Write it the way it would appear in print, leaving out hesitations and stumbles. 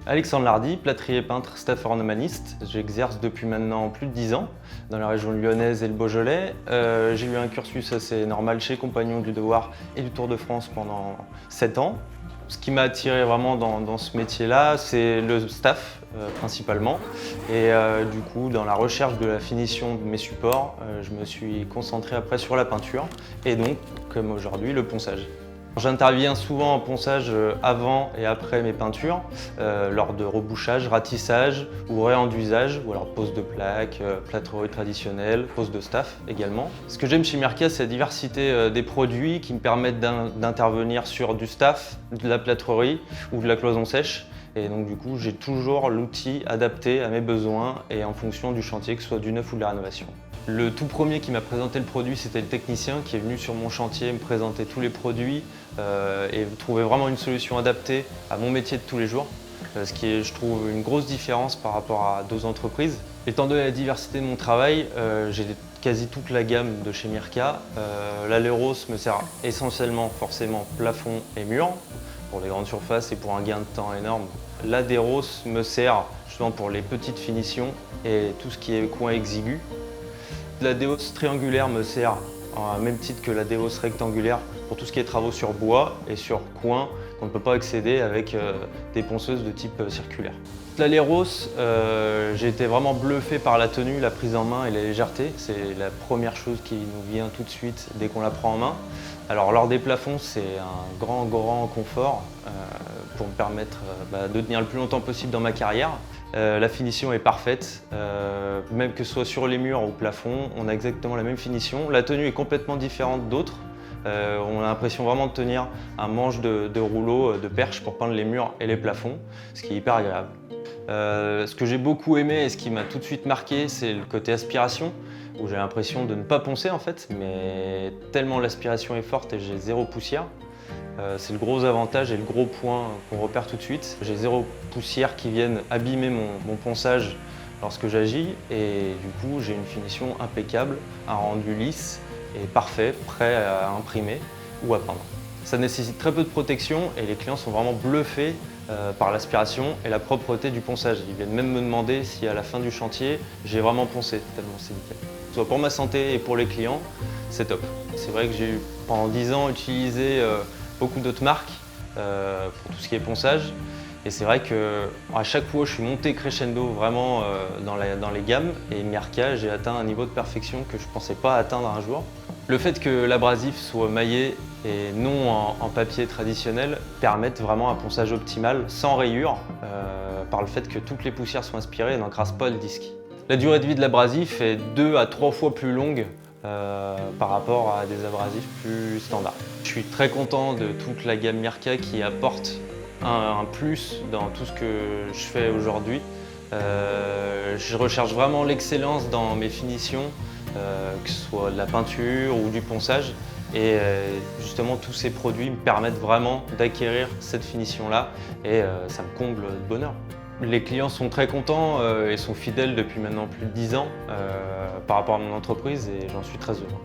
Alexandre Lardy, plâtrier peintre, staff ornemaniste. J'exerce depuis maintenant plus de 10 ans dans la région lyonnaise et le Beaujolais. J'ai eu un cursus assez normal chez Compagnons du Devoir et du Tour de France pendant 7 ans. Ce qui m'a attiré vraiment dans ce métier-là, c'est le staff principalement. Et du coup, dans la recherche de la finition de mes supports, je me suis concentré après sur la peinture et donc, comme aujourd'hui, le ponçage. J'interviens souvent en ponçage avant et après mes peintures, lors de rebouchage, ratissage ou réenduisage, ou alors pose de plaques, plâtrerie traditionnelle, pose de staff également. Ce que j'aime chez Mirka, c'est la diversité des produits qui me permettent d'intervenir sur du staff, de la plâtrerie ou de la cloison sèche. Et donc du coup, j'ai toujours l'outil adapté à mes besoins et en fonction du chantier, que ce soit du neuf ou de la rénovation. Le tout premier qui m'a présenté le produit, c'était le technicien qui est venu sur mon chantier me présenter tous les produits et trouver vraiment une solution adaptée à mon métier de tous les jours. Ce qui est, je trouve, une grosse différence par rapport à d'autres entreprises. Étant donné la diversité de mon travail, j'ai quasi toute la gamme de chez Mirka. L'Aleros me sert essentiellement, forcément, plafond et mur pour les grandes surfaces et pour un gain de temps énorme. L'Aderos me sert justement pour les petites finitions et tout ce qui est coin exigu. La déos triangulaire me sert à même titre que la déos rectangulaire pour tout ce qui est travaux sur bois et sur coin qu'on ne peut pas accéder avec des ponceuses de type circulaire. L'Aleros, j'ai été vraiment bluffé par la tenue, la prise en main et la légèreté. C'est la première chose qui nous vient tout de suite dès qu'on la prend en main. Alors lors des plafonds, c'est un grand confort pour me permettre de tenir le plus longtemps possible dans ma carrière. La finition est parfaite, même que ce soit sur les murs ou au plafond, on a exactement la même finition. La tenue est complètement différente d'autres. On a l'impression vraiment de tenir un manche de rouleau de perche pour peindre les murs et les plafonds, ce qui est hyper agréable. Ce que j'ai beaucoup aimé et ce qui m'a tout de suite marqué, c'est le côté aspiration, où j'ai l'impression de ne pas poncer en fait, mais tellement l'aspiration est forte et j'ai zéro poussière. C'est le gros avantage et le gros point qu'on repère tout de suite. J'ai zéro poussière qui vienne abîmer mon ponçage lorsque j'agis et du coup j'ai une finition impeccable, un rendu lisse et parfait, prêt à imprimer ou à peindre. Ça nécessite très peu de protection et les clients sont vraiment bluffés par l'aspiration et la propreté du ponçage. Ils viennent même me demander si à la fin du chantier j'ai vraiment poncé, tellement c'est nickel. Soit pour ma santé et pour les clients, c'est top. C'est vrai que j'ai pendant 10 ans utilisé beaucoup d'autres marques pour tout ce qui est ponçage. Et c'est vrai qu'à chaque fois, je suis monté crescendo vraiment dans les gammes. Et Mirka, j'ai atteint un niveau de perfection que je ne pensais pas atteindre un jour. Le fait que l'abrasif soit maillé et non en papier traditionnel permettent vraiment un ponçage optimal, sans rayures, par le fait que toutes les poussières sont aspirées et n'encrassent pas le disque. La durée de vie de l'abrasif est 2 à 3 fois plus longue par rapport à des abrasifs plus standards. Je suis très content de toute la gamme Mirka qui apporte un plus dans tout ce que je fais aujourd'hui. Je recherche vraiment l'excellence dans mes finitions, que ce soit de la peinture ou du ponçage. Et justement, tous ces produits me permettent vraiment d'acquérir cette finition-là et ça me comble de bonheur. Les clients sont très contents et sont fidèles depuis maintenant plus de 10 ans par rapport à mon entreprise et j'en suis très heureux.